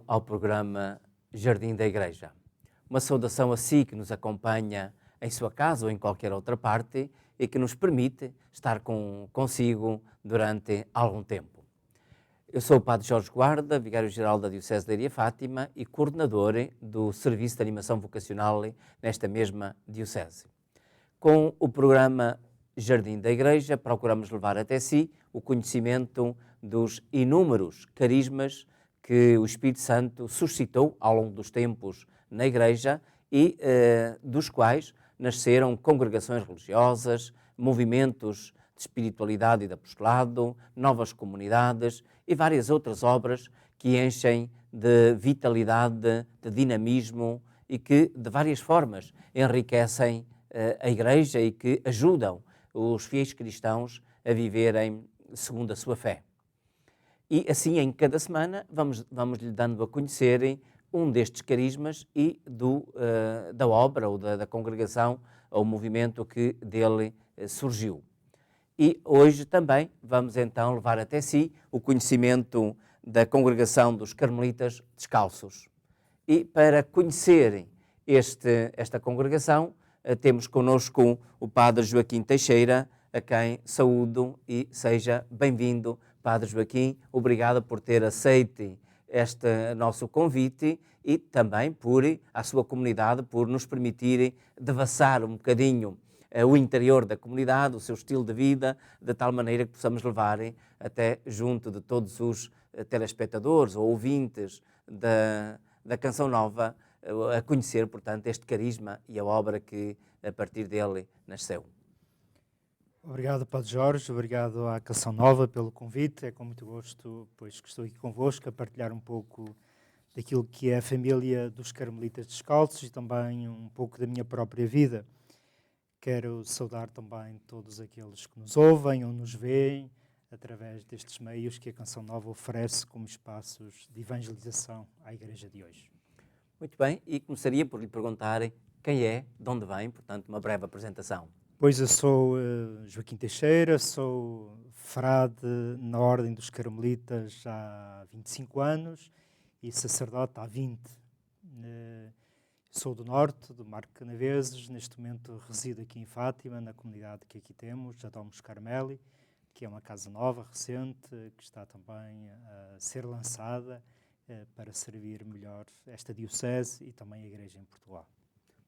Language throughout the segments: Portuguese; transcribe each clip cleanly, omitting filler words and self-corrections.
ao programa Jardim da Igreja. Uma saudação a si que nos acompanha em sua casa ou em qualquer outra parte e que nos permite estar consigo durante algum tempo. Eu sou o Padre Jorge Guarda, Vigário-Geral da Diocese de Leiria Fátima e coordenador do Serviço de Animação Vocacional nesta mesma Diocese. Com o programa Jardim da Igreja, procuramos levar até si o conhecimento dos inúmeros carismas que o Espírito Santo suscitou ao longo dos tempos na Igreja e dos quais nasceram congregações religiosas, movimentos de espiritualidade e de apostolado, novas comunidades e várias outras obras que enchem de vitalidade, de dinamismo e que, de várias formas, enriquecem a Igreja e que ajudam os fiéis cristãos a viverem segundo a sua fé. E assim, em cada semana, vamos-lhe dando a conhecerem um destes carismas e da obra ou da congregação ou movimento que dele surgiu. E hoje também vamos então levar até si o conhecimento da congregação dos Carmelitas Descalços. E para conhecerem esta congregação, temos connosco o Padre Joaquim Teixeira, a quem saúdo e seja bem-vindo, Padre Joaquim. Obrigado por ter aceito este nosso convite e também à sua comunidade por nos permitir devassar um bocadinho o interior da comunidade, o seu estilo de vida, de tal maneira que possamos levar até junto de todos os telespectadores ou ouvintes da Canção Nova a conhecer, portanto, este carisma e a obra que a partir dele nasceu. Obrigado, Padre Jorge, obrigado à Canção Nova pelo convite. É com muito gosto, pois, que estou aqui convosco a partilhar um pouco daquilo que é a família dos Carmelitas Descalços e também um pouco da minha própria vida. Quero saudar também todos aqueles que nos ouvem ou nos veem através destes meios que a Canção Nova oferece como espaços de evangelização à Igreja de hoje. Muito bem, e começaria por lhe perguntarem quem é, de onde vem, portanto, uma breve apresentação. Pois eu sou Joaquim Teixeira, sou frade na Ordem dos Carmelitas há 25 anos e sacerdote há 20. Sou do Norte, do Marco Canaveses, neste momento resido aqui em Fátima, na comunidade que aqui temos, a Domus Carmeli, que é uma casa nova, recente, que está também a ser lançada para servir melhor esta Diocese e também a Igreja em Portugal.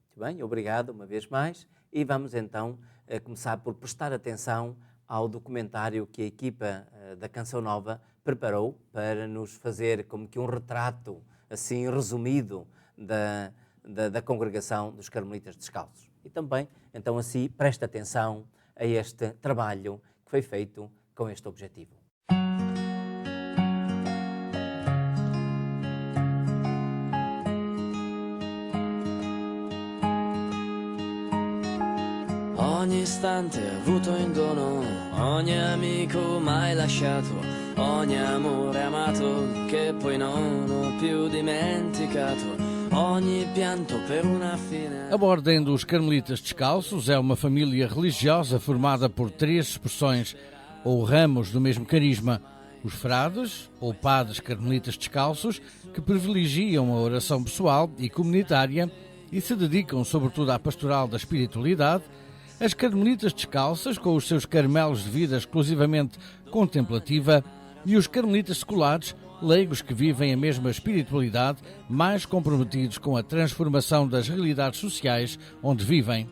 Muito bem, obrigado uma vez mais e vamos então começar por prestar atenção ao documentário que a equipa da Canção Nova preparou para nos fazer como que um retrato assim resumido da congregação dos Carmelitas Descalços. E também, então assim, presta atenção a este trabalho que foi feito com este objetivo. Ogni istante avuto in dono, ogni amico mai lasciato, ogni amore amato che poi non ho più dimenticato, ogni pianto per una fine. A Ordem dos Carmelitas Descalços é uma família religiosa formada por 3 expressões ou ramos do mesmo carisma: os frades ou padres carmelitas descalços, que privilegiam a oração pessoal e comunitária e se dedicam sobretudo à pastoral da espiritualidade; as carmelitas descalças, com os seus carmelos de vida exclusivamente contemplativa; e os carmelitas seculares, leigos que vivem a mesma espiritualidade, mais comprometidos com a transformação das realidades sociais onde vivem.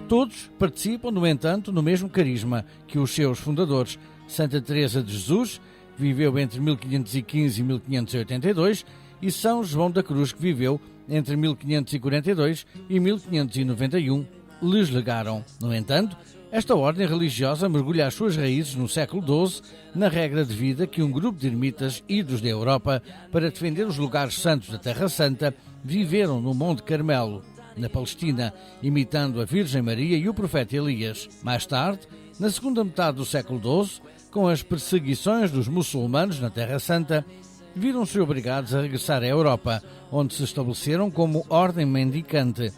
Todos participam, no entanto, no mesmo carisma que os seus fundadores. Santa Teresa de Jesus viveu entre 1515 e 1582, e São João da Cruz, que viveu entre 1542 e 1591, lhes legaram. No entanto, esta ordem religiosa mergulha as suas raízes no século XII, na regra de vida que um grupo de ermitas idos da Europa para defender os lugares santos da Terra Santa viveram no Monte Carmelo, na Palestina, imitando a Virgem Maria e o profeta Elias. Mais tarde, na segunda metade do século XII, com as perseguições dos muçulmanos na Terra Santa, viram-se obrigados a regressar à Europa, onde se estabeleceram como ordem mendicante.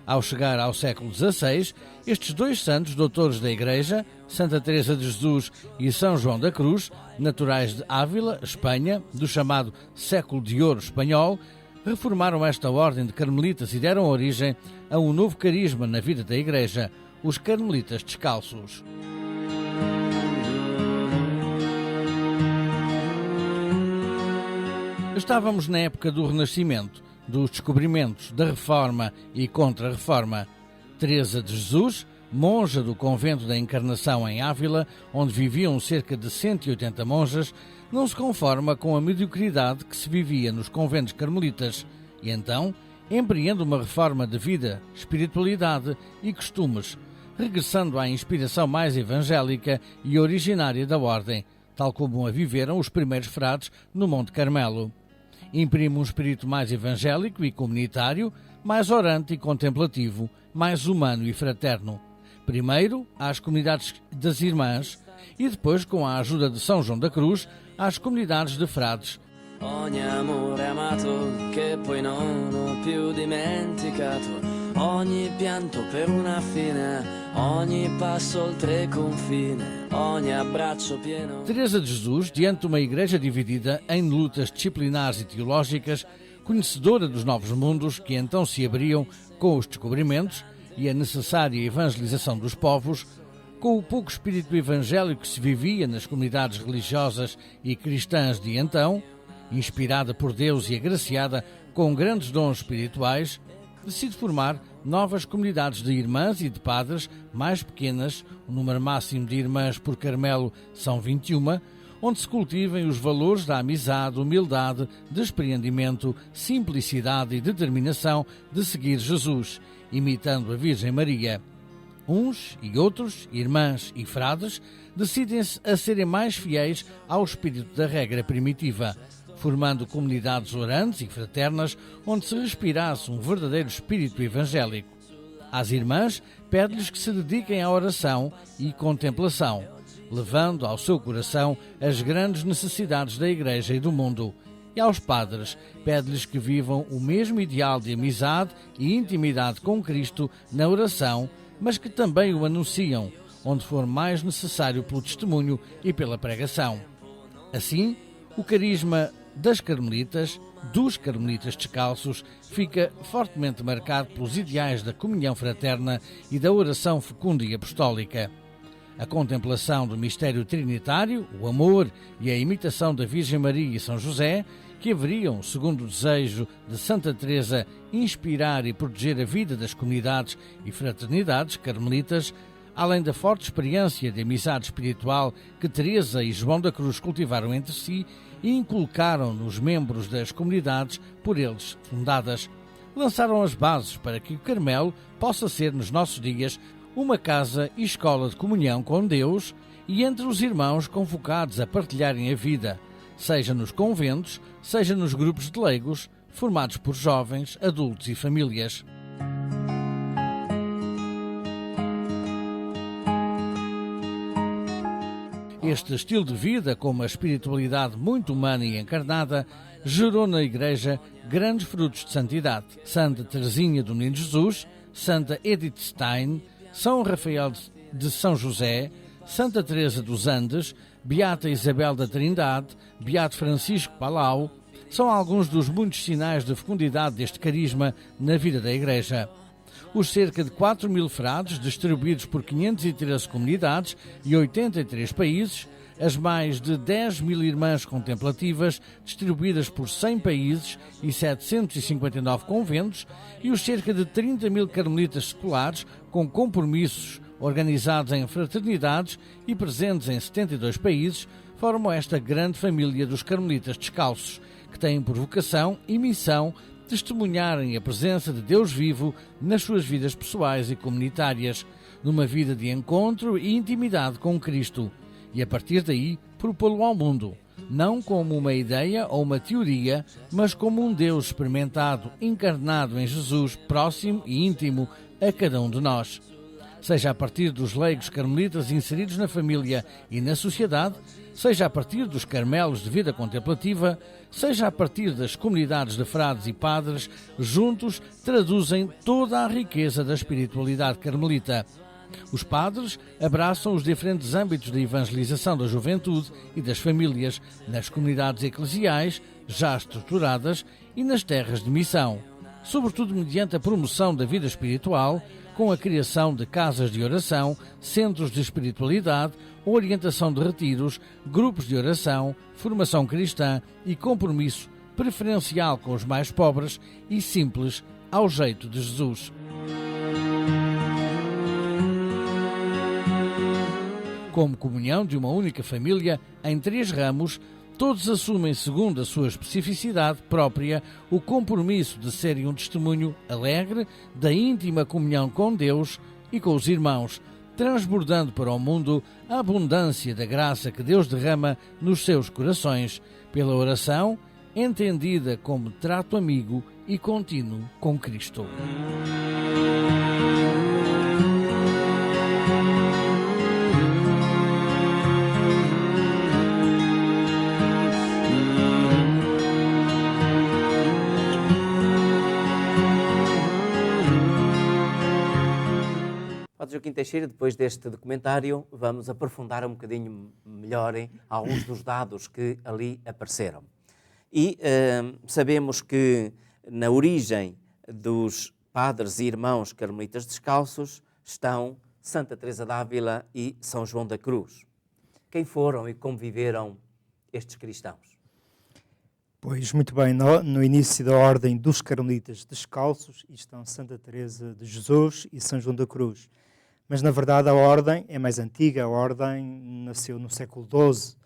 Ao chegar ao século XVI, estes dois santos doutores da Igreja, Santa Teresa de Jesus e São João da Cruz, naturais de Ávila, Espanha, do chamado século de ouro espanhol, reformaram esta ordem de carmelitas e deram origem a um novo carisma na vida da Igreja, os carmelitas descalços. Estávamos na época do Renascimento, dos descobrimentos, da Reforma e Contra-Reforma. Teresa de Jesus, monja do convento da Encarnação em Ávila, onde viviam cerca de 180 monjas, não se conforma com a mediocridade que se vivia nos conventos carmelitas e então empreende uma reforma de vida, espiritualidade e costumes, regressando à inspiração mais evangélica e originária da ordem, tal como a viveram os primeiros frades no Monte Carmelo. Imprime um espírito mais evangélico e comunitário, mais orante e contemplativo, mais humano e fraterno. Primeiro, às comunidades das irmãs e depois, com a ajuda de São João da Cruz, às comunidades de frades. Ogni amore amato che poi non ho più dimenticato, ogni pianto per una fine, ogni passo oltre confine, ogni abbraccio pieno. Teresa de Jesus, diante de uma igreja dividida em lutas disciplinares e teológicas, conhecedora dos novos mundos que então se abriam com os descobrimentos e a necessária evangelização dos povos, com o pouco espírito evangélico que se vivia nas comunidades religiosas e cristãs de então, inspirada por Deus e agraciada com grandes dons espirituais, decide formar novas comunidades de irmãs e de padres mais pequenas, o número máximo de irmãs por Carmelo são 21, onde se cultivem os valores da amizade, humildade, despreendimento, simplicidade e determinação de seguir Jesus, imitando a Virgem Maria. Uns e outros, irmãs e frades, decidem-se a serem mais fiéis ao espírito da regra primitiva, formando comunidades orantes e fraternas onde se respirasse um verdadeiro espírito evangélico. Às irmãs, pede-lhes que se dediquem à oração e contemplação, levando ao seu coração as grandes necessidades da Igreja e do mundo. E aos padres, pede-lhes que vivam o mesmo ideal de amizade e intimidade com Cristo na oração, mas que também o anunciam, onde for mais necessário pelo testemunho e pela pregação. Assim, o carisma das carmelitas, dos carmelitas descalços, fica fortemente marcado pelos ideais da comunhão fraterna e da oração fecunda e apostólica. A contemplação do mistério trinitário, o amor e a imitação da Virgem Maria e São José, que haveriam, segundo o desejo de Santa Teresa, inspirar e proteger a vida das comunidades e fraternidades carmelitas, além da forte experiência de amizade espiritual que Teresa e João da Cruz cultivaram entre si e inculcaram nos membros das comunidades por eles fundadas, lançaram as bases para que o Carmelo possa ser, nos nossos dias, uma casa e escola de comunhão com Deus e entre os irmãos convocados a partilharem a vida, seja nos conventos, seja nos grupos de leigos, formados por jovens, adultos e famílias. Este estilo de vida, com uma espiritualidade muito humana e encarnada, gerou na Igreja grandes frutos de santidade. Santa Teresinha do Menino Jesus, Santa Edith Stein, São Rafael de São José, Santa Teresa dos Andes, Beata Isabel da Trindade, Beato Francisco Palau, são alguns dos muitos sinais de fecundidade deste carisma na vida da Igreja. Os cerca de 4.000 frades, distribuídos por 513 comunidades e 83 países, as mais de 10.000 irmãs contemplativas, distribuídas por 100 países e 759 conventos, e os cerca de 30.000 carmelitas seculares, com compromissos organizados em fraternidades e presentes em 72 países, formam esta grande família dos carmelitas descalços, que têm por vocação e missão testemunharem a presença de Deus vivo nas suas vidas pessoais e comunitárias, numa vida de encontro e intimidade com Cristo, e a partir daí propô-lo ao mundo, não como uma ideia ou uma teoria, mas como um Deus experimentado, encarnado em Jesus, próximo e íntimo a cada um de nós. seja a partir dos leigos carmelitas inseridos na família e na sociedade, seja a partir dos carmelos de vida contemplativa, seja a partir das comunidades de frades e padres, juntos traduzem toda a riqueza da espiritualidade carmelita. Os padres abraçam os diferentes âmbitos da evangelização da juventude e das famílias, nas comunidades eclesiais, já estruturadas, e nas terras de missão, sobretudo mediante a promoção da vida espiritual, com a criação de casas de oração, centros de espiritualidade, orientação de retiros, grupos de oração, formação cristã e compromisso preferencial com os mais pobres e simples, ao jeito de Jesus. Como comunhão de uma única família, em 3 ramos, todos assumem, segundo a sua especificidade própria, o compromisso de serem um testemunho alegre da íntima comunhão com Deus e com os irmãos, transbordando para o mundo a abundância da graça que Deus derrama nos seus corações, pela oração, entendida como trato amigo e contínuo com Cristo. Padre Joaquim Teixeira, depois deste documentário, vamos aprofundar um bocadinho melhor em alguns dos dados que ali apareceram. E sabemos que na origem dos padres e irmãos carmelitas descalços estão Santa Teresa d'Ávila e São João da Cruz. Quem foram e como viveram estes cristãos? Pois, muito bem, no início da Ordem dos Carmelitas Descalços estão Santa Teresa de Jesus e São João da Cruz. Mas, na verdade, a Ordem é mais antiga. A Ordem nasceu no século XII,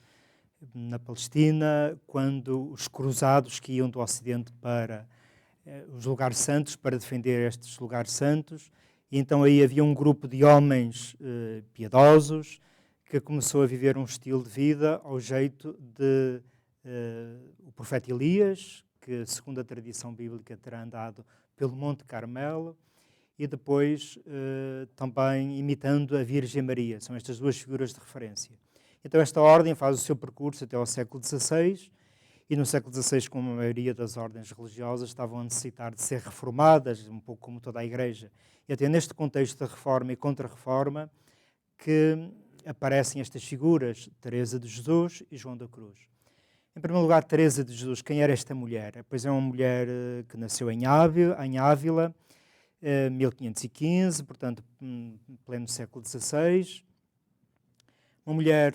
na Palestina, quando os cruzados que iam do Ocidente para os lugares santos, para defender estes lugares santos. E então aí havia um grupo de homens piedosos que começou a viver um estilo de vida ao jeito de o profeta Elias, que, segundo a tradição bíblica, terá andado pelo Monte Carmelo, e depois também imitando a Virgem Maria. São estas 2 figuras de referência. Então esta ordem faz o seu percurso até ao século XVI, e no século XVI, como a maioria das ordens religiosas, estavam a necessitar de ser reformadas, um pouco como toda a Igreja. E até neste contexto da reforma e contra-reforma que aparecem estas figuras, Teresa de Jesus e João da Cruz. Em primeiro lugar, Teresa de Jesus, quem era esta mulher? Pois é uma mulher que nasceu em Ávila, 1515, portanto, pleno século XVI. Uma mulher,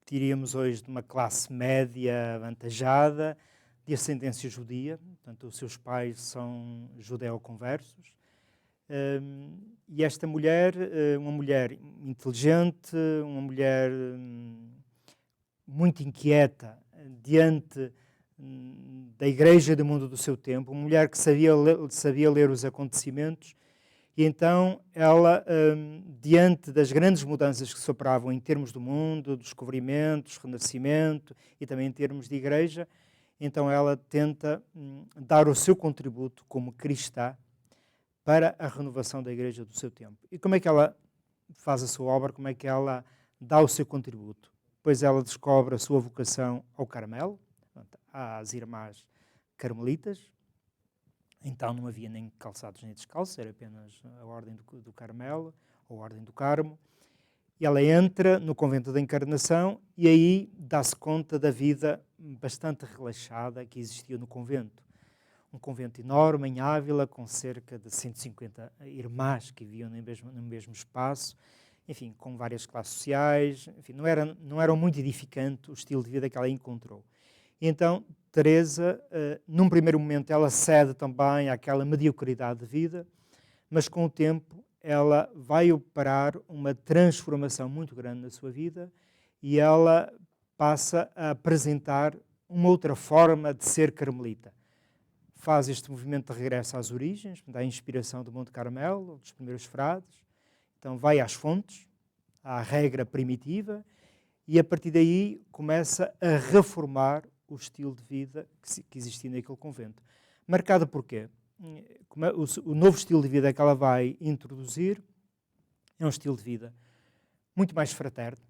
diríamos hoje, de uma classe média avantajada, de ascendência judia, portanto, os seus pais são judeu-conversos. E esta mulher, uma mulher inteligente, uma mulher muito inquieta diante da Igreja e do mundo do seu tempo, uma mulher que sabia ler os acontecimentos, e então ela, diante das grandes mudanças que se operavam em termos do mundo, descobrimentos, renascimento e também em termos de Igreja, então ela tenta dar o seu contributo como cristã para a renovação da Igreja do seu tempo. E como é que ela faz a sua obra, como é que ela dá o seu contributo? Pois ela descobre a sua vocação ao Carmelo, às irmãs carmelitas. Então não havia nem calçados nem descalços, era apenas a Ordem do Carmelo, ou a Ordem do Carmo. E ela entra no Convento da Encarnação e aí dá-se conta da vida bastante relaxada que existia no convento. Um convento enorme em Ávila, com cerca de 150 irmãs que viviam no mesmo espaço, enfim, com várias classes sociais, enfim, não era muito edificante o estilo de vida que ela encontrou. E então, Teresa, num primeiro momento, ela cede também àquela mediocridade de vida, mas com o tempo ela vai operar uma transformação muito grande na sua vida e ela passa a apresentar uma outra forma de ser carmelita. Faz este movimento de regresso às origens, da inspiração do Monte Carmelo, dos primeiros frades. Então vai às fontes, à regra primitiva, e a partir daí começa a reformar o estilo de vida que existia naquele convento. Marcado por quê? O novo estilo de vida que ela vai introduzir É um estilo de vida muito mais fraterno,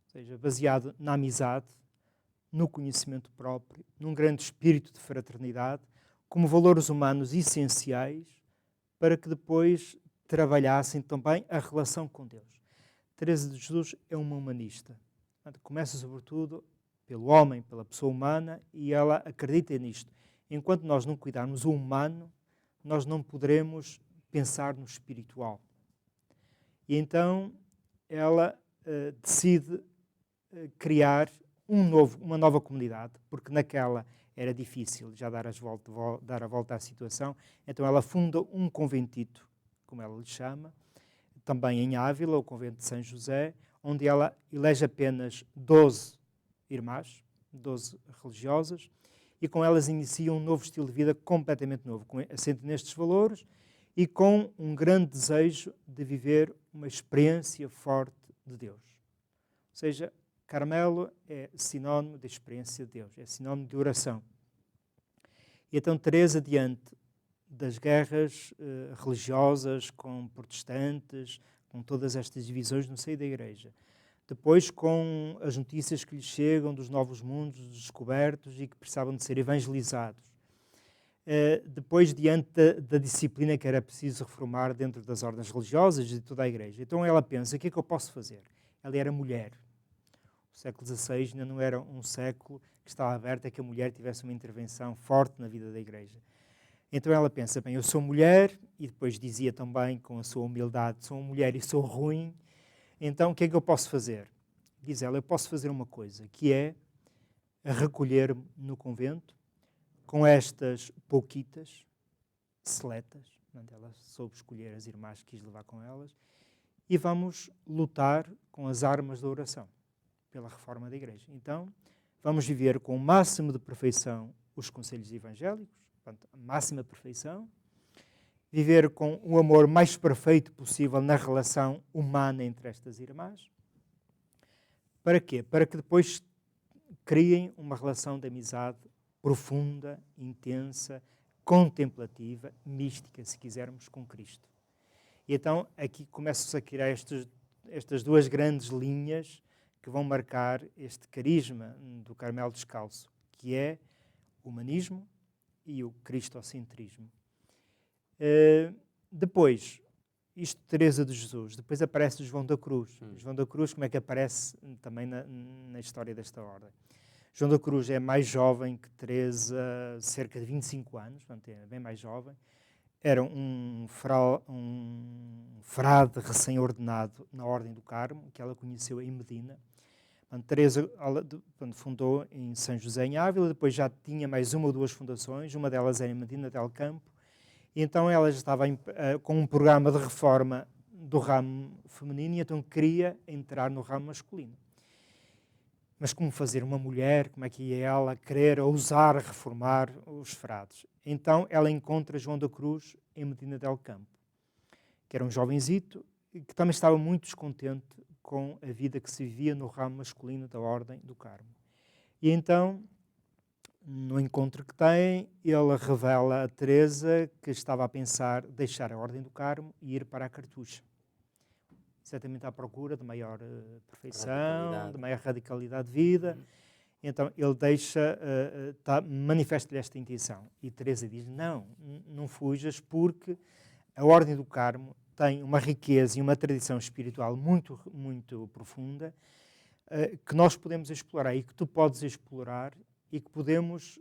ou seja, baseado na amizade, no conhecimento próprio, num grande espírito de fraternidade, como valores humanos essenciais para que depois trabalhassem também a relação com Deus. Teresa de Jesus é uma humanista. Começa sobretudo pelo homem, pela pessoa humana, e ela acredita nisto. Enquanto nós não cuidarmos o humano, nós não poderemos pensar no espiritual. E então ela decide criar uma nova comunidade, porque naquela era difícil já dar a volta à situação. Então ela funda um conventito, como ela lhe chama, também em Ávila, o convento de São José, onde ela elege apenas 12 irmãs, 12 religiosas, e com elas inicia um novo estilo de vida completamente novo, assente nestes valores e com um grande desejo de viver uma experiência forte de Deus. Ou seja, Carmelo é sinónimo de experiência de Deus, é sinónimo de oração. E então Teresa, diante das guerras religiosas com protestantes, com todas estas divisões no seio da Igreja, depois com as notícias que lhes chegam dos novos mundos descobertos e que precisavam de ser evangelizados, depois diante da disciplina que era preciso reformar dentro das ordens religiosas e de toda a Igreja. Então ela pensa, o que é que eu posso fazer? Ela era mulher. O século XVI ainda não era um século que estava aberto a que a mulher tivesse uma intervenção forte na vida da Igreja. Então ela pensa, bem, eu sou mulher, e depois dizia também com a sua humildade, sou mulher e sou ruim, então o que é que eu posso fazer? Diz ela, eu posso fazer uma coisa, que é recolher-me no convento com estas pouquitas, seletas, ela soube escolher as irmãs que quis levar com elas, e vamos lutar com as armas da oração pela reforma da Igreja. Então, vamos viver com o máximo de perfeição os conselhos evangélicos, portanto, a máxima perfeição, viver com o amor mais perfeito possível na relação humana entre estas irmãs. Para quê? Para que depois criem uma relação de amizade profunda, intensa, contemplativa, mística, se quisermos, com Cristo. E então aqui começam-se a criar estas duas grandes linhas que vão marcar este carisma do Carmelo Descalço, que é o humanismo e o cristocentrismo. Depois, isto Teresa de Jesus, depois aparece João da Cruz. João da Cruz, como é que aparece também na história desta ordem? João da Cruz é mais jovem que Teresa, cerca de 25 anos, portanto é bem mais jovem. Era um frade recém-ordenado na Ordem do Carmo, que ela conheceu em Medina. Teresa fundou em São José em Ávila, depois já tinha mais uma ou duas fundações, uma delas era em Medina del Campo, e então ela já estava com um programa de reforma do ramo feminino e então queria entrar no ramo masculino. Mas como fazer uma mulher, como é que ia ela querer ousar reformar os frades? Então ela encontra João da Cruz em Medina del Campo, que era um jovenzito e que também estava muito descontente com a vida que se vivia no ramo masculino da Ordem do Carmo. E então, no encontro que tem, ele revela a Teresa que estava a pensar deixar a Ordem do Carmo e ir para a Cartucha. Certamente à procura de maior perfeição, de maior radicalidade de vida. Então ele manifesta-lhe esta intenção. E Teresa diz, não fujas, porque a Ordem do Carmo tem uma riqueza e uma tradição espiritual muito, muito profunda que nós podemos explorar e que tu podes explorar e que podemos,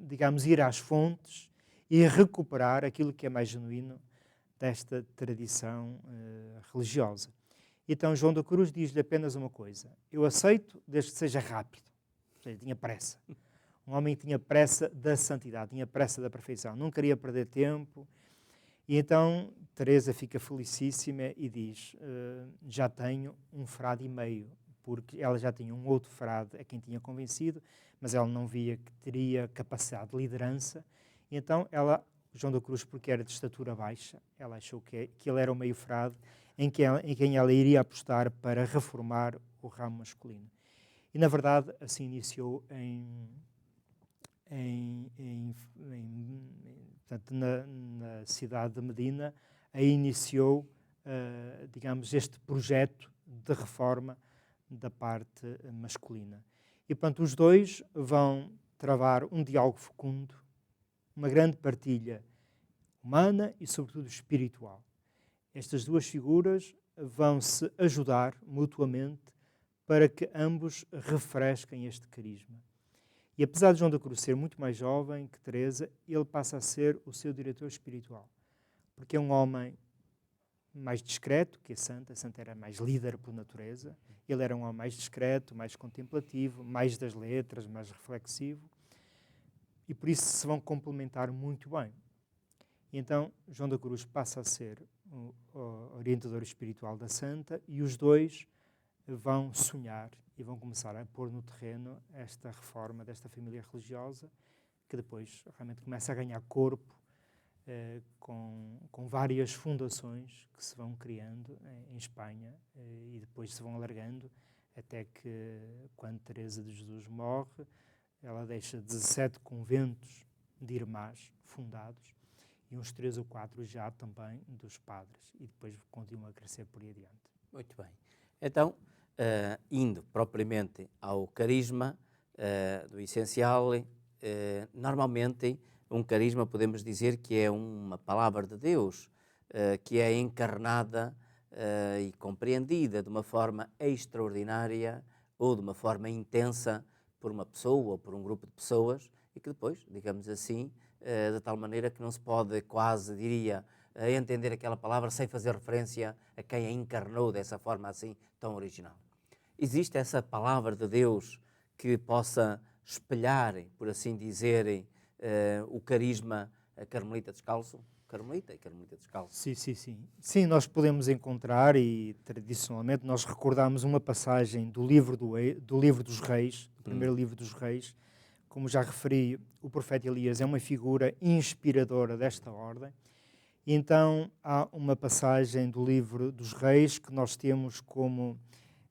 digamos, ir às fontes e recuperar aquilo que é mais genuíno desta tradição religiosa. Então João da Cruz diz-lhe apenas uma coisa, eu aceito desde que seja rápido, ou seja, tinha pressa. Um homem que tinha pressa da santidade, tinha pressa da perfeição, não queria perder tempo. E então Teresa fica felicíssima e diz, já tenho um frade e meio, porque ela já tinha um outro frade a quem tinha convencido, mas ela não via que teria capacidade de liderança. E então João da Cruz, porque era de estatura baixa, ela achou que ele era o meio frade em quem ela iria apostar para reformar o ramo masculino. E na verdade assim iniciou portanto, na cidade de Medina, aí iniciou digamos, este projeto de reforma da parte masculina. E, portanto, os dois vão travar um diálogo fecundo, uma grande partilha humana e, sobretudo, espiritual. Estas duas figuras vão se ajudar mutuamente para que ambos refresquem este carisma. E apesar de João da Cruz ser muito mais jovem que Teresa, ele passa a ser o seu diretor espiritual, porque é um homem mais discreto que a Santa. A Santa era mais líder por natureza. Ele era um homem mais discreto, mais contemplativo, mais das letras, mais reflexivo. E por isso se vão complementar muito bem. E então João da Cruz passa a ser o orientador espiritual da Santa e os dois vão sonhar e vão começar a pôr no terreno esta reforma desta família religiosa, que depois realmente começa a ganhar corpo com várias fundações que se vão criando em Espanha e depois se vão alargando até que, quando Teresa de Jesus morre, ela deixa 17 conventos de irmãs fundados e uns 3 ou 4 já também dos padres, e depois continua a crescer por aí adiante. Muito bem. Então, indo propriamente ao carisma do essencial, normalmente um carisma podemos dizer que é uma palavra de Deus, que é encarnada e compreendida de uma forma extraordinária ou de uma forma intensa por uma pessoa ou por um grupo de pessoas e que depois, digamos assim, de tal maneira que não se pode quase, diria, entender aquela palavra sem fazer referência a quem a encarnou dessa forma assim tão original. Existe essa palavra de Deus que possa espelhar, por assim dizer, o carisma carmelita descalço? Carmelita e carmelita descalço. Sim. Sim, nós podemos encontrar, e tradicionalmente nós recordamos uma passagem do livro dos Reis, do primeiro livro dos Reis. Como já referi, o profeta Elias é uma figura inspiradora desta ordem. E então há uma passagem do livro dos Reis que nós temos como,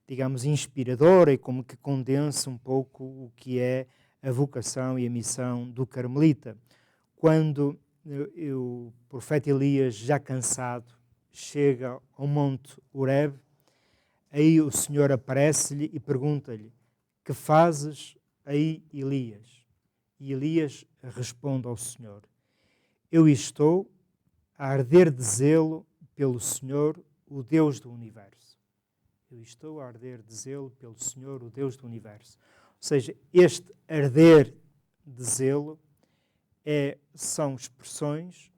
digamos, inspiradora e como que condensa um pouco o que é a vocação e a missão do carmelita. Quando o profeta Elias, já cansado, chega ao monte Horebe, aí o Senhor aparece-lhe e pergunta-lhe: que fazes aí, Elias? E Elias responde ao Senhor: eu estou a arder de zelo pelo Senhor, o Deus do Universo. Eu estou a arder de zelo pelo Senhor, o Deus do Universo. Ou seja, este arder de zelo são expressões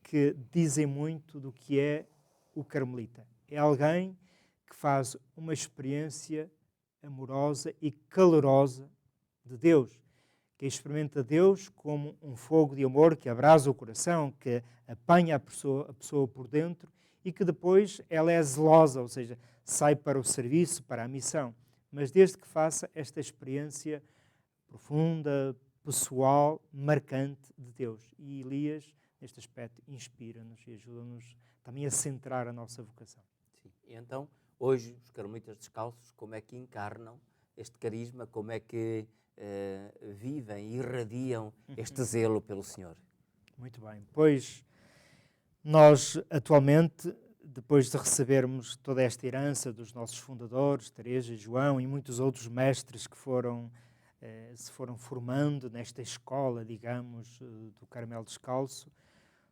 que dizem muito do que é o carmelita. É alguém que faz uma experiência amorosa e calorosa de Deus, que experimenta Deus como um fogo de amor que abrasa o coração, que apanha a pessoa por dentro e que depois ela é zelosa, ou seja, sai para o serviço, para a missão. Mas desde que faça esta experiência profunda, pessoal, marcante de Deus. E Elias, neste aspecto, inspira-nos e ajuda-nos também a centrar a nossa vocação. Sim. E então, hoje, os carmelitas descalços, como é que encarnam este carisma, como é que vivem e irradiam este zelo pelo Senhor? Muito bem. Pois, nós atualmente, depois de recebermos toda esta herança dos nossos fundadores, Teresa, João e muitos outros mestres que se foram formando nesta escola, digamos, do Carmelo Descalço,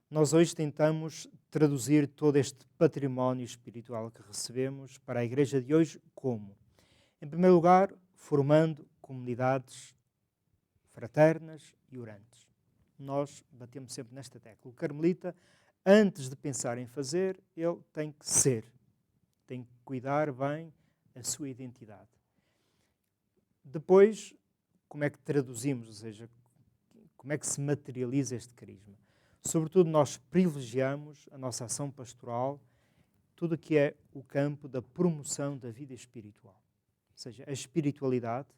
nós hoje tentamos traduzir todo este património espiritual que recebemos para a Igreja de hoje como? Em primeiro lugar, formando comunidades fraternas e orantes. Nós batemos sempre nesta tecla. O carmelita, antes de pensar em fazer, ele tem que ser, tem que cuidar bem a sua identidade. Depois, como é que traduzimos, ou seja, como é que se materializa este carisma? Sobretudo, nós privilegiamos a nossa ação pastoral, tudo o que é o campo da promoção da vida espiritual. Ou seja, a espiritualidade,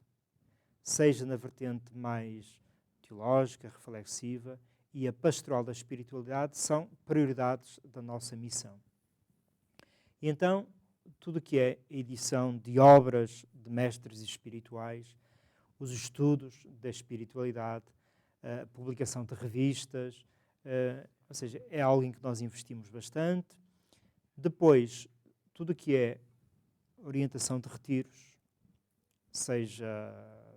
seja na vertente mais teológica, reflexiva, e a pastoral da espiritualidade são prioridades da nossa missão. E então, tudo o que é a edição de obras de mestres espirituais, os estudos da espiritualidade, a publicação de revistas, ou seja, é algo em que nós investimos bastante. Depois, tudo o que é orientação de retiros, seja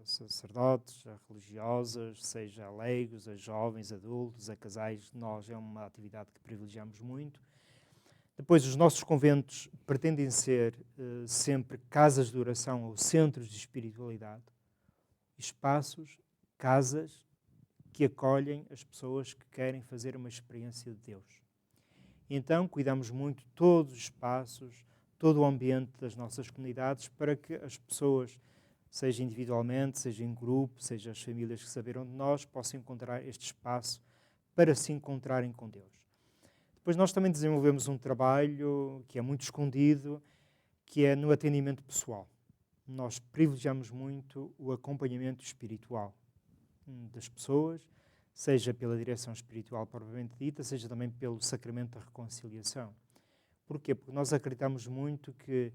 sacerdotes, a religiosas, seja a leigos, a jovens, adultos, a casais, nós é uma atividade que privilegiamos muito. Depois, os nossos conventos pretendem ser sempre casas de oração ou centros de espiritualidade, espaços, casas que acolhem as pessoas que querem fazer uma experiência de Deus. Então, cuidamos muito de todos os espaços, todo o ambiente das nossas comunidades para que as pessoas, seja individualmente, seja em grupo, seja as famílias que saberam de nós, possam encontrar este espaço para se encontrarem com Deus. Depois nós também desenvolvemos um trabalho que é muito escondido, que é no atendimento pessoal. Nós privilegiamos muito o acompanhamento espiritual das pessoas, seja pela direção espiritual propriamente dita, seja também pelo sacramento da reconciliação. Porquê? Porque nós acreditamos muito que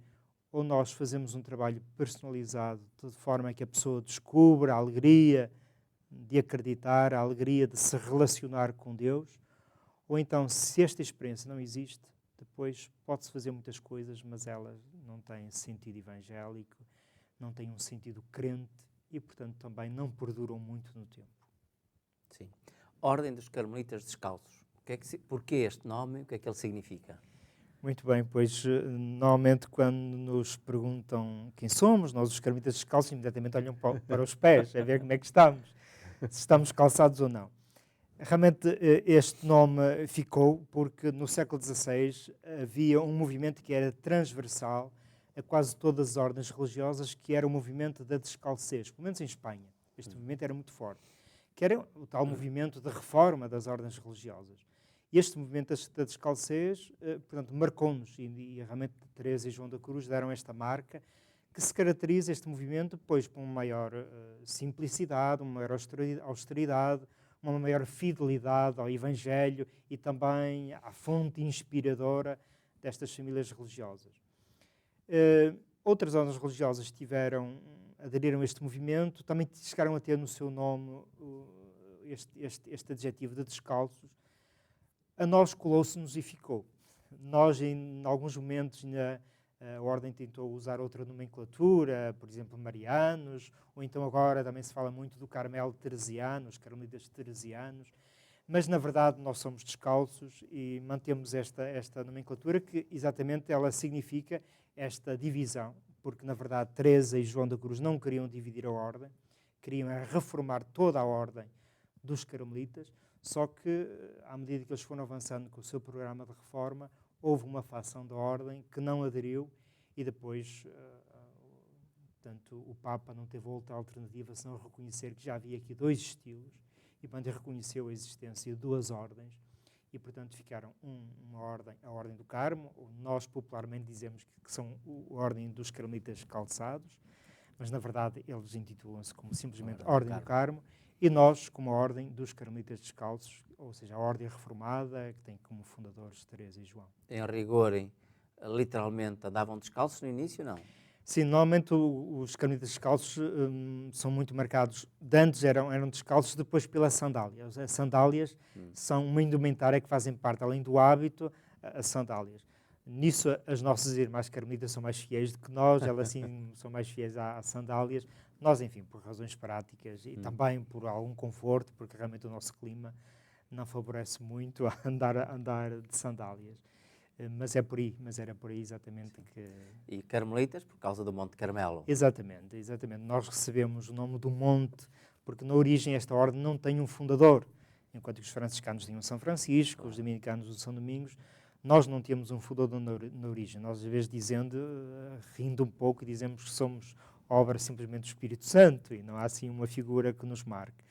ou nós fazemos um trabalho personalizado de forma que a pessoa descubra a alegria de acreditar, a alegria de se relacionar com Deus, ou então, se esta experiência não existe, depois pode-se fazer muitas coisas, mas elas não têm sentido evangélico, não têm um sentido crente e, portanto, também não perduram muito no tempo. Sim. Ordem dos Carmelitas Descalços. Porquê este nome? O que é que ele significa? Muito bem, pois normalmente quando nos perguntam quem somos, nós os Carmelitas Descalços imediatamente olham para os pés, a ver como é que estamos, se estamos calçados ou não. Realmente este nome ficou porque no século XVI havia um movimento que era transversal a quase todas as ordens religiosas, que era o movimento da descalcez, pelo menos em Espanha. Este movimento era muito forte, que era o tal movimento de reforma das ordens religiosas. E este movimento da descalcez, portanto, marcou-nos, e realmente Teresa e João da Cruz deram esta marca, que se caracteriza este movimento, pois, por uma maior simplicidade, uma maior austeridade, uma maior fidelidade ao Evangelho e também à fonte inspiradora destas famílias religiosas. Outras ordens religiosas aderiram a este movimento, também chegaram a ter no seu nome este adjetivo de descalços. A nós colou-se-nos e ficou. Nós, em alguns momentos, a Ordem tentou usar outra nomenclatura, por exemplo, marianos, ou então agora também se fala muito do Carmelo teresiano, os carmelitas teresianos, mas na verdade nós somos descalços e mantemos esta nomenclatura que exatamente ela significa esta divisão, porque na verdade Teresa e João da Cruz não queriam dividir a Ordem, queriam reformar toda a Ordem dos Carmelitas, só que à medida que eles foram avançando com o seu programa de reforma, houve uma facção da Ordem que não aderiu e depois, portanto, o Papa não teve outra alternativa senão reconhecer que já havia aqui dois estilos e, portanto, reconheceu a existência de duas ordens e, portanto, ficaram uma ordem, a Ordem do Carmo, nós popularmente dizemos que são a Ordem dos Carmelitas Calçados, mas na verdade eles intitulam-se como simplesmente Ordem do Carmo, e nós como a Ordem dos Carmelitas Descalços, ou seja, a Ordem Reformada, que tem como fundadores Teresa e João. Em rigor, literalmente, andavam descalços no início, não? Sim, normalmente os Carmelitas Descalços são muito marcados. De antes eram descalços, depois pelas sandálias. As sandálias são uma indumentária que fazem parte, além do hábito, as sandálias. Nisso, as nossas irmãs carmelitas são mais fiéis do que nós, elas sim são mais fiéis às sandálias. Nós, enfim, por razões práticas e também por algum conforto, porque realmente o nosso clima não favorece muito a andar de sandálias. Mas era por aí exatamente que... E Carmelitas por causa do Monte Carmelo. Exatamente. Nós recebemos o nome do monte, porque na origem esta ordem não tem um fundador. Enquanto que os franciscanos tinham São Francisco, os dominicanos o São Domingos, nós não temos um fundador na origem. Nós, às vezes, rindo um pouco, dizemos que somos obra simplesmente do Espírito Santo e não há assim uma figura que nos marque.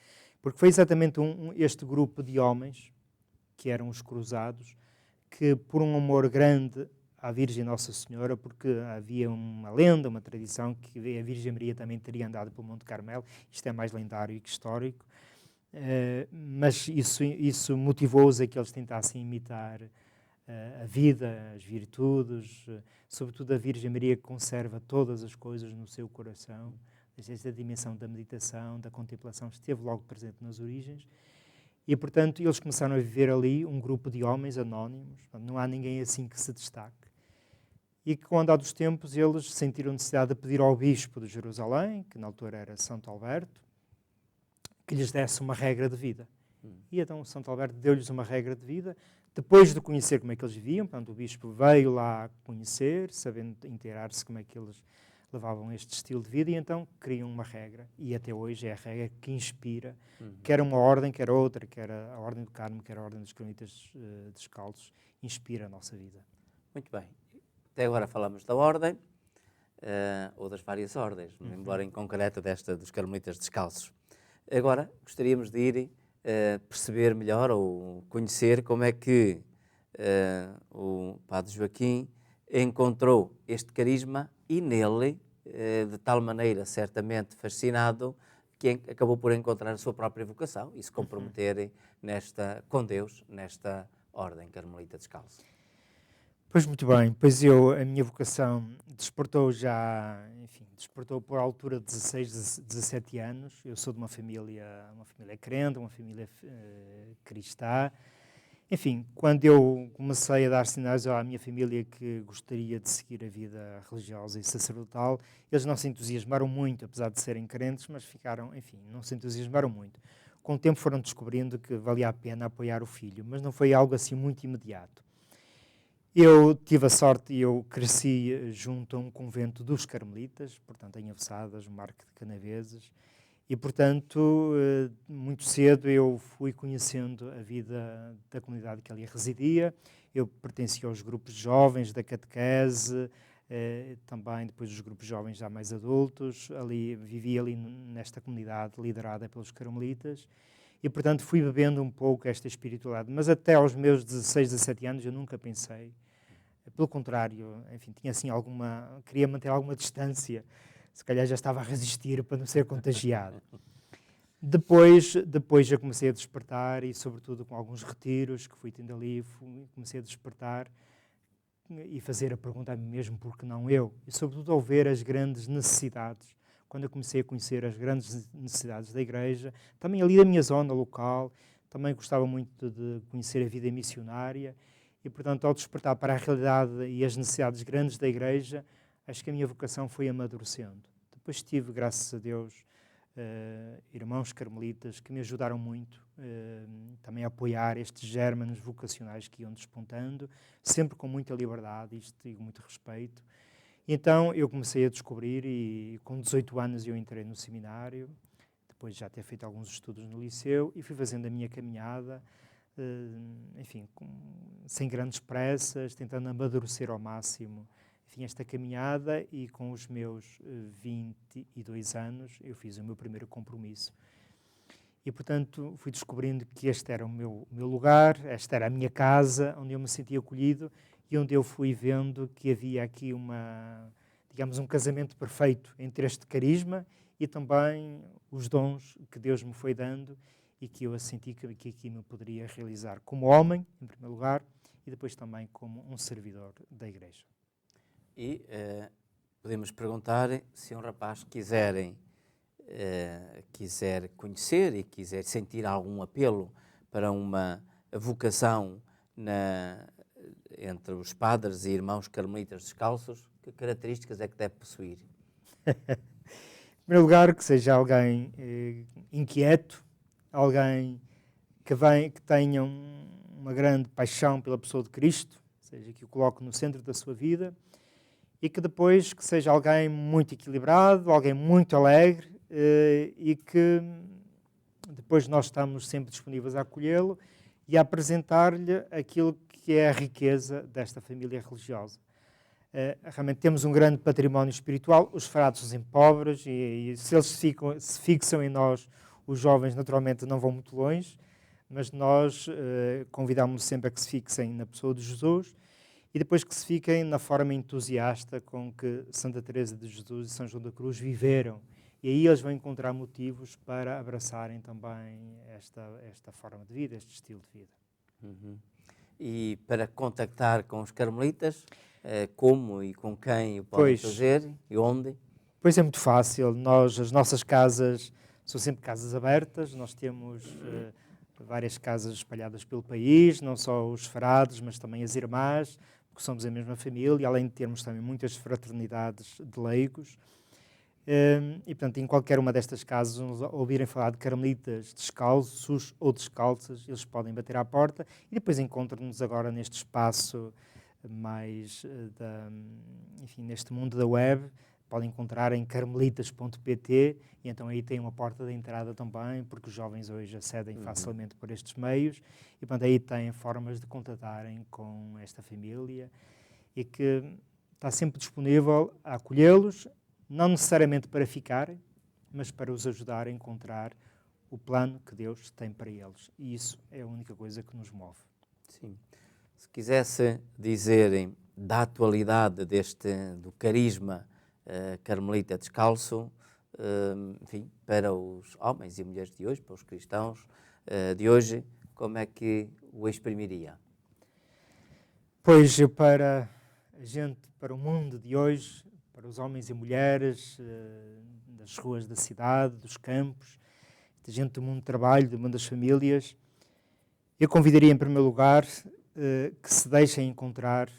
Porque foi exatamente este grupo de homens, que eram os cruzados, que por um amor grande à Virgem Nossa Senhora, porque havia uma lenda, uma tradição, que a Virgem Maria também teria andado pelo Monte Carmelo, isto é mais lendário que histórico, mas isso motivou-os a que eles tentassem imitar a vida, as virtudes, sobretudo a Virgem Maria, que conserva todas as coisas no seu coração. Esta dimensão da meditação, da contemplação, esteve logo presente nas origens. E, portanto, eles começaram a viver ali um grupo de homens anónimos, portanto, não há ninguém assim que se destaque. E que, com o andar dos tempos, eles sentiram necessidade de pedir ao bispo de Jerusalém, que na altura era Santo Alberto, que lhes desse uma regra de vida. E então Santo Alberto deu-lhes uma regra de vida, depois de conhecer como é que eles viviam. Portanto, o bispo veio lá conhecer, sabendo inteirar-se como é que eles levavam este estilo de vida, e então criam uma regra, e até hoje é a regra que inspira, quer uma ordem, quer outra, quer a Ordem do Carmo, quer a Ordem dos Carmelitas Descalços, inspira a nossa vida. Muito bem. Até agora falamos da ordem, ou das várias ordens, embora em concreto desta dos Carmelitas Descalços. Agora gostaríamos de ir perceber melhor ou conhecer como é que o Padre Joaquim encontrou este carisma e nele, de tal maneira certamente fascinado, que acabou por encontrar a sua própria vocação e se comprometer com Deus nesta ordem Carmelita Descalço. Pois muito bem, a minha vocação despertou por altura de 16, 17 anos. Eu sou de uma família crente, uma família cristã. Enfim, quando eu comecei a dar sinais à minha família que gostaria de seguir a vida religiosa e sacerdotal, eles não se entusiasmaram muito, apesar de serem crentes, mas não se entusiasmaram muito. Com o tempo foram descobrindo que valia a pena apoiar o filho, mas não foi algo assim muito imediato. Eu tive a sorte e eu cresci junto a um convento dos Carmelitas, portanto em Avessadas, no Marco de Canaveses, e portanto muito cedo eu fui conhecendo a vida da comunidade que ali residia. Eu pertencia aos grupos jovens da catequese, também depois dos grupos jovens já mais adultos, vivia ali nesta comunidade liderada pelos Carmelitas, e portanto fui bebendo um pouco esta espiritualidade, mas até aos meus 16, 17 anos eu nunca pensei. Pelo contrário, enfim, queria manter alguma distância, se calhar já estava a resistir para não ser contagiado. Depois já comecei a despertar, e sobretudo com alguns retiros que fui tendo ali, comecei a despertar e fazer a pergunta a mim mesmo, por que não eu? E sobretudo ao ver as grandes necessidades, quando eu comecei a conhecer as grandes necessidades da Igreja, também ali da minha zona local, também gostava muito de conhecer a vida missionária, e portanto ao despertar para a realidade e as necessidades grandes da Igreja, acho que a minha vocação foi amadurecendo. Depois tive, graças a Deus, irmãos carmelitas que me ajudaram muito também a apoiar estes gérmenes vocacionais que iam despontando, sempre com muita liberdade e muito respeito. Então eu comecei a descobrir, e com 18 anos eu entrei no seminário, depois de já ter feito alguns estudos no liceu, e fui fazendo a minha caminhada, sem grandes pressas, tentando amadurecer ao máximo esta caminhada, e com os meus 22 anos eu fiz o meu primeiro compromisso. E, portanto, fui descobrindo que este era o meu lugar, esta era a minha casa, onde eu me sentia acolhido, e onde eu fui vendo que havia aqui um casamento perfeito entre este carisma e também os dons que Deus me foi dando, e que eu senti que aqui me poderia realizar como homem, em primeiro lugar, e depois também como um servidor da Igreja. E podemos perguntar se um rapaz quiser conhecer e quiser sentir algum apelo para uma vocação entre os padres e irmãos carmelitas descalços, que características é que deve possuir? Em primeiro lugar, que seja alguém inquieto, alguém que tenha uma grande paixão pela pessoa de Cristo, ou seja, que o coloque no centro da sua vida, e que depois que seja alguém muito equilibrado, alguém muito alegre, e que depois nós estamos sempre disponíveis a acolhê-lo e a apresentar-lhe aquilo que é a riqueza desta família religiosa. Realmente temos um grande património espiritual, os frades são pobres, e se eles se fixam em nós, os jovens naturalmente não vão muito longe, mas nós convidamos-los sempre a que se fixem na pessoa de Jesus, e depois que se fiquem na forma entusiasta com que Santa Teresa de Jesus e São João da Cruz viveram. E aí eles vão encontrar motivos para abraçarem também esta forma de vida, este estilo de vida. Uhum. E para contactar com os carmelitas, como e com quem o podem fazer e onde? Pois é muito fácil. As nossas casas são sempre casas abertas. Nós temos várias casas espalhadas pelo país, não só os frades, mas também as irmãs, porque somos a mesma família, além de termos também muitas fraternidades de leigos. E, portanto, em qualquer uma destas casas, ouvirem falar de carmelitas descalços ou descalças, eles podem bater à porta e depois encontram-nos agora neste espaço mais, enfim, neste mundo da web. Podem encontrar em carmelitas.pt e então aí tem uma porta de entrada também, porque os jovens hoje acedem facilmente por estes meios e, portanto, aí têm formas de contatarem com esta família e que está sempre disponível a acolhê-los, não necessariamente para ficarem, mas para os ajudar a encontrar o plano que Deus tem para eles. E isso é a única coisa que nos move. Sim. Se quisesse dizer da atualidade do carisma carmelita descalço, enfim, para os homens e mulheres de hoje, para os cristãos de hoje, como é que o exprimiria? Pois, para a gente, para o mundo de hoje, para os homens e mulheres das ruas da cidade, dos campos, da gente do mundo do trabalho, do mundo das famílias, eu convidaria em primeiro lugar que se deixem encontrar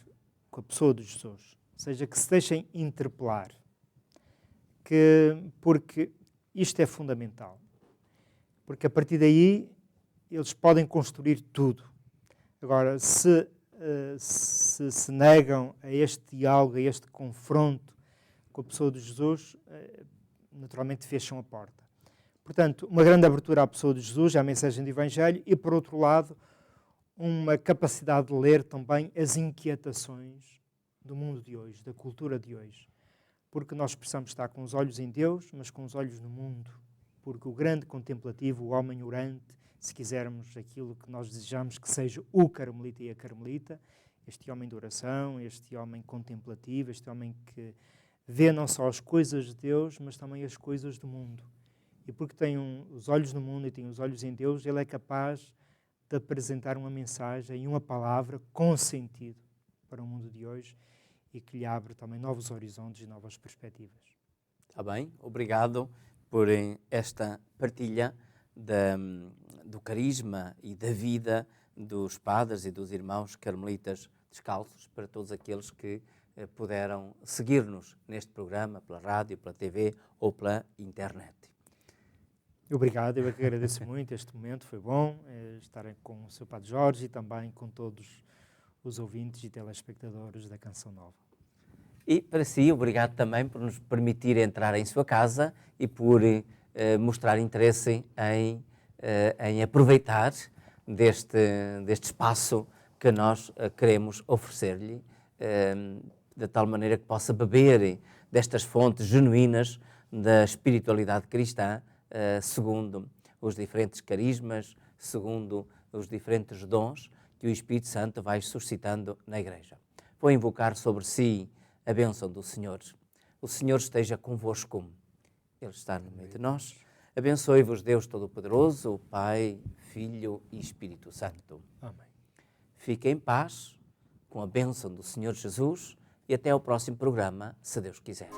com a pessoa de Jesus, ou seja, que se deixem interpelar, porque isto é fundamental, porque a partir daí eles podem construir tudo. Agora, se negam a este diálogo, a este confronto com a pessoa de Jesus, naturalmente fecham a porta. Portanto, uma grande abertura à pessoa de Jesus, à mensagem do Evangelho, e, por outro lado, uma capacidade de ler também as inquietações do mundo de hoje, da cultura de hoje. Porque nós precisamos estar com os olhos em Deus, mas com os olhos no mundo. Porque o grande contemplativo, o homem orante, se quisermos aquilo que nós desejamos que seja o carmelita e a carmelita, este homem de oração, este homem contemplativo, este homem que vê não só as coisas de Deus, mas também as coisas do mundo. E porque tem os olhos no mundo e tem os olhos em Deus, ele é capaz de apresentar uma mensagem e uma palavra com sentido para o mundo de hoje e que lhe abre também novos horizontes e novas perspectivas. Está bem, obrigado por esta partilha do carisma e da vida dos padres e dos irmãos carmelitas descalços, para todos aqueles que puderam seguir-nos neste programa, pela rádio, pela TV ou pela internet. Obrigado, eu que agradeço muito este momento, foi bom estar com o Sr. Padre Jorge e também com todos os ouvintes e telespectadores da Canção Nova. E para si, obrigado também por nos permitir entrar em sua casa e por mostrar interesse em aproveitar deste espaço que nós queremos oferecer-lhe, de tal maneira que possa beber destas fontes genuínas da espiritualidade cristã, segundo os diferentes carismas, segundo os diferentes dons que o Espírito Santo vai suscitando na Igreja. Vou invocar sobre si a bênção do Senhor. O Senhor esteja convosco. Ele está no meio de nós. Abençoe-vos Deus Todo-Poderoso, o Pai, Filho e Espírito Santo. Amém. Fiquem em paz, com a bênção do Senhor Jesus, e até ao próximo programa, se Deus quiser.